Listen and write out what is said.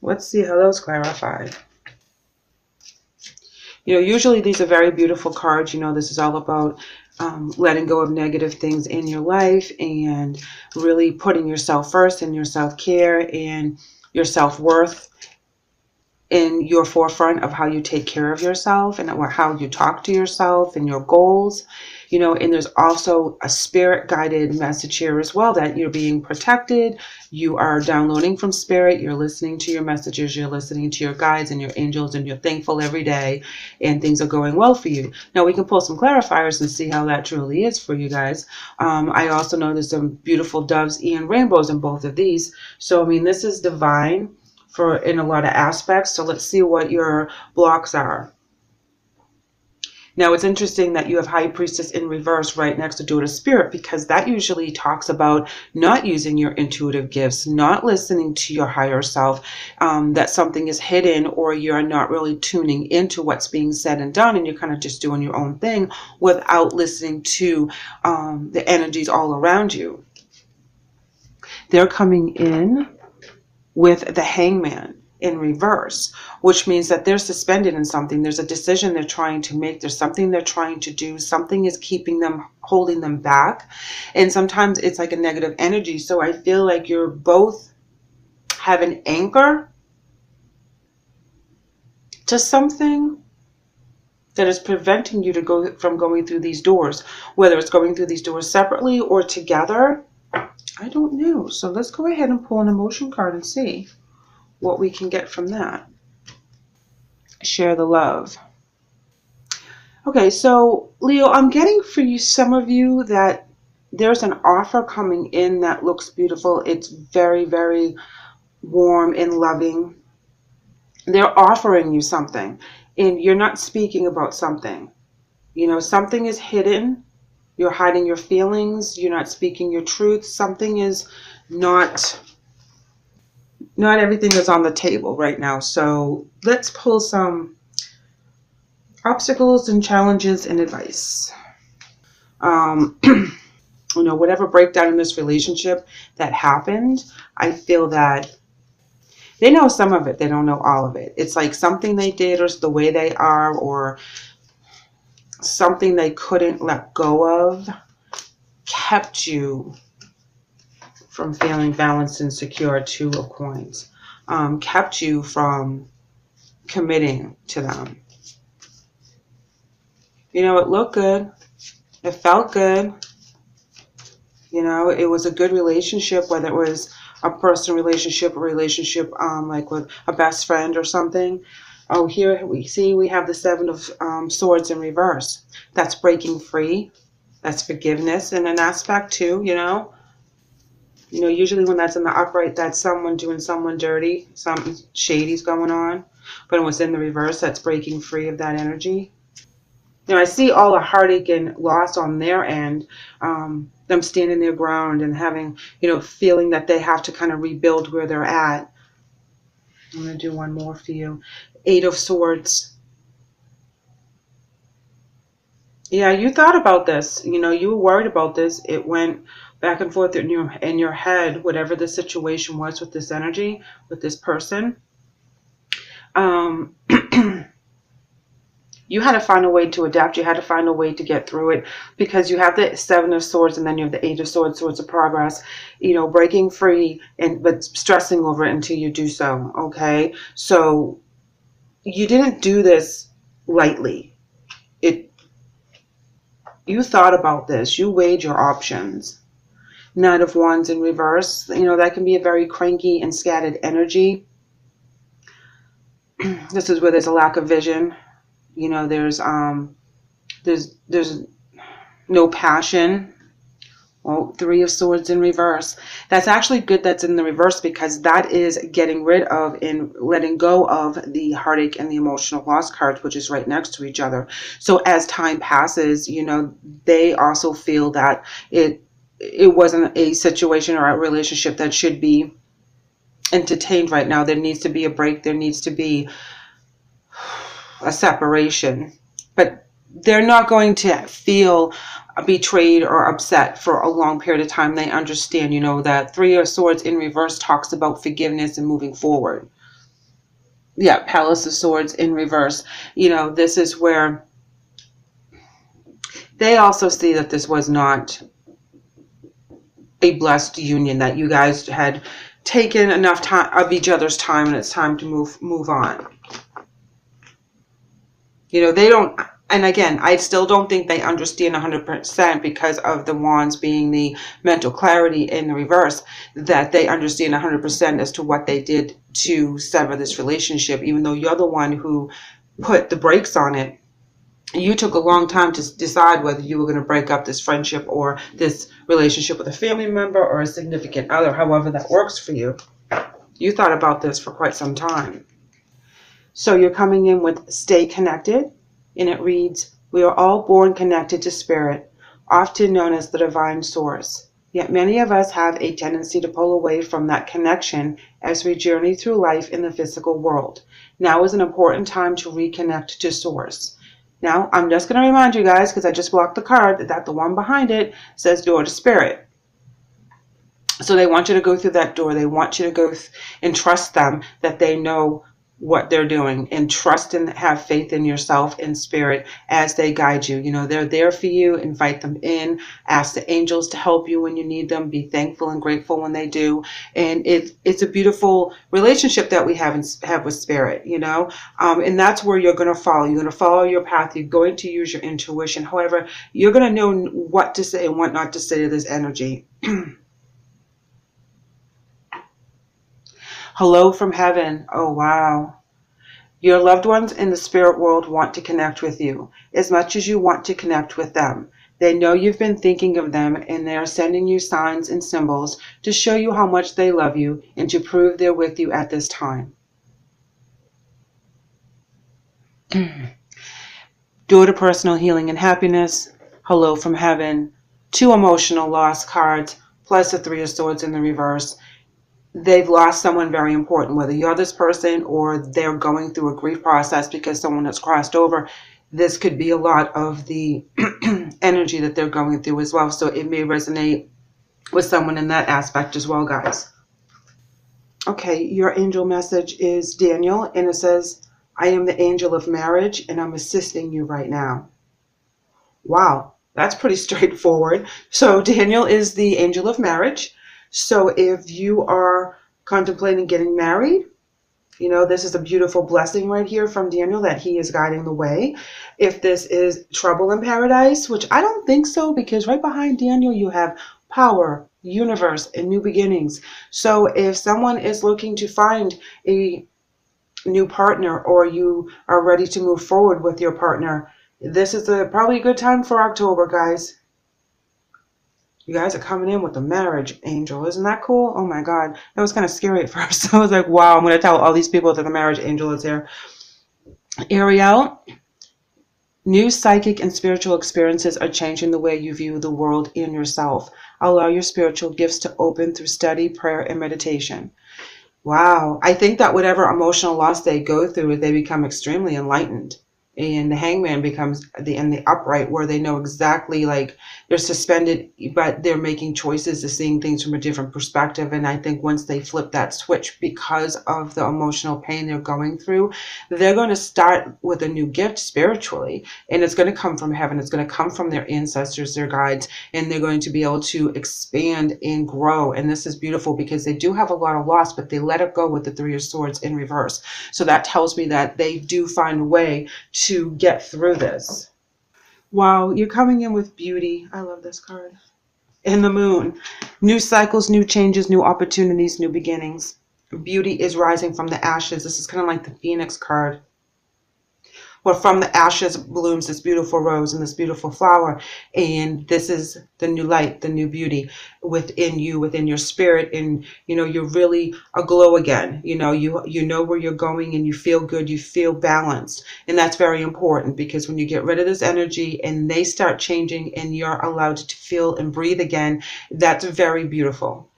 Let's see how those clarify. You know, usually these are very beautiful cards. You know, this is all about letting go of negative things in your life and really putting yourself first and your self-care and your self-worth in your forefront of how you take care of yourself and how you talk to yourself and your goals. You know, and there's also a spirit guided message here as well, that you're being protected. You are downloading from spirit. You're listening to your messages. You're listening to your guides and your angels, and you're thankful every day, and things are going well for you. Now we can pull some clarifiers and see how that truly is for you guys. I also know there's some beautiful doves and rainbows in both of these. So, I mean, this is divine in a lot of aspects. So let's see what your blocks are. Now, it's interesting that you have High Priestess in reverse right next to Daughter Spirit, because that usually talks about not using your intuitive gifts, not listening to your higher self, that something is hidden, or you're not really tuning into what's being said and done, and you're kind of just doing your own thing without listening to the energies all around you. They're coming in with the Hangman in reverse, which means that they're suspended in something. There's a decision they're trying to make. There's something they're trying to do. Something is keeping them, holding them back. And sometimes it's like a negative energy. So I feel like you're both have an anchor to something that is preventing you to go from going through these doors, whether it's going through these doors separately or together. I don't know. So let's go ahead and pull an emotion card and see what we can get from that. Share the love. Okay, so Leo, I'm getting for you, some of you, that there's an offer coming in that looks beautiful. It's very, very warm and loving. They're offering you something, and you're not speaking about something. You know, something is hidden. You're hiding your feelings. You're not speaking your truth. Something is not everything is on the table right now. So let's pull some obstacles and challenges and advice. You know, whatever breakdown in this relationship that happened, I feel that they know some of it. They don't know all of it. It's like something they did, or the way they are, or something they couldn't let go of kept you from feeling balanced and secure. Two of Coins. Kept you from committing to them. You know, it looked good. It felt good. You know, it was a good relationship, whether it was a personal relationship, a relationship like with a best friend or something. Oh, here we have the Seven of Swords in reverse. That's breaking free. That's forgiveness in an aspect too, you know. You know, usually when that's in the upright, that's someone doing someone dirty. Something shady's going on. But when it's in the reverse, that's breaking free of that energy. You know, I see all the heartache and loss on their end. Them standing their ground and having, you know, feeling that they have to kind of rebuild where they're at. I'm going to do one more for you. Eight of Swords. Yeah, you thought about this. You know, you were worried about this. It went back and forth in your head, whatever the situation was with this energy, with this person. You had to find a way to adapt. You had to find a way to get through it, because you have the Seven of Swords and then you have the Eight of Swords, Swords of Progress, you know, breaking free, but stressing over it until you do so. Okay. So you didn't do this lightly. You thought about this. You weighed your options. Knight of Wands in reverse. You know, that can be a very cranky and scattered energy. This is where there's a lack of vision. You know, there's no passion. Well, Three of Swords in reverse. That's actually good that's in the reverse, because that is getting rid of and letting go of the heartache and the emotional loss cards, which is right next to each other. So as time passes, you know, they also feel that it wasn't a situation or a relationship that should be entertained right now. There needs to be a break. There needs to be a separation. But they're not going to feel betrayed or upset for a long period of time. They understand, you know, that Three of Swords in reverse talks about forgiveness and moving forward. Yeah, Palace of Swords in reverse. You know, this is where they also see that this was not a blessed union, that you guys had taken enough time of each other's time, and it's time to move on. You know, they don't, and again, I still don't think they understand 100% because of the wands being the mental clarity in the reverse, that they understand 100% as to what they did to sever this relationship, even though you're the one who put the brakes on it. You took a long time to decide whether you were going to break up this friendship or this relationship with a family member or a significant other, however that works for you. You thought about this for quite some time. So you're coming in with stay connected, and it reads, we are all born connected to spirit, often known as the divine source. Yet many of us have a tendency to pull away from that connection as we journey through life in the physical world. Now is an important time to reconnect to source. Now, I'm just going to remind you guys, because I just blocked the card, that the one behind it says door to spirit. So they want you to go through that door. They want you to go and trust them, that they know what they're doing, and trust and have faith in yourself and spirit as they guide you. You know, they're there for you. Invite them in. Ask the angels to help you when you need them. Be thankful and grateful when they do. And it's a beautiful relationship that we have with spirit, you know. And that's where you're going to follow. You're going to follow your path. You're going to use your intuition. However, you're going to know what to say and what not to say to this energy. Hello from heaven. Oh, wow. Your loved ones in the spirit world want to connect with you as much as you want to connect with them. They know you've been thinking of them, and they are sending you signs and symbols to show you how much they love you and to prove they're with you at this time. Door to personal healing and happiness. Hello from heaven. 2 emotional loss cards, plus the 3 of swords in the reverse. They've lost someone very important, whether you're this person or they're going through a grief process because someone has crossed over. This could be a lot of the energy that they're going through as well. So it may resonate with someone in that aspect as well, guys. Okay, your angel message is Daniel, and it says, I am the angel of marriage, and I'm assisting you right now. Wow, that's pretty straightforward. So Daniel is the angel of marriage. So if you are contemplating getting married, you know, this is a beautiful blessing right here from Daniel, that he is guiding the way. If this is trouble in paradise, which I don't think so, because right behind Daniel you have power, universe, and new beginnings. So if someone is looking to find a new partner, or you are ready to move forward with your partner, this is probably a good time for October, guys. You guys are coming in with the marriage angel. Isn't that cool? Oh my God. That was kind of scary at first. I was like, wow, I'm going to tell all these people that the marriage angel is here. Ariel, new psychic and spiritual experiences are changing the way you view the world and yourself. Allow your spiritual gifts to open through study, prayer, and meditation. Wow. I think that whatever emotional loss they go through, they become extremely enlightened. And the hangman becomes in the upright, where they know exactly, like, they're suspended, but they're making choices to seeing things from a different perspective. And I think once they flip that switch, because of the emotional pain they're going through, they're going to start with a new gift spiritually. And it's going to come from heaven. It's going to come from their ancestors, their guides, and they're going to be able to expand and grow. And this is beautiful because they do have a lot of loss, but they let it go with the 3 of swords in reverse. So that tells me that they do find a way to get through this. Wow, you're coming in with beauty. I love this card. And the moon. New cycles, new changes, new opportunities, new beginnings. Beauty is rising from the ashes. This is kind of like the Phoenix card. Well, from the ashes blooms this beautiful rose and this beautiful flower. And this is the new light, the new beauty within you, within your spirit. And, you know, you're really aglow again. You know, you know where you're going, and you feel good. You feel balanced. And that's very important, because when you get rid of this energy and they start changing and you're allowed to feel and breathe again, that's very beautiful.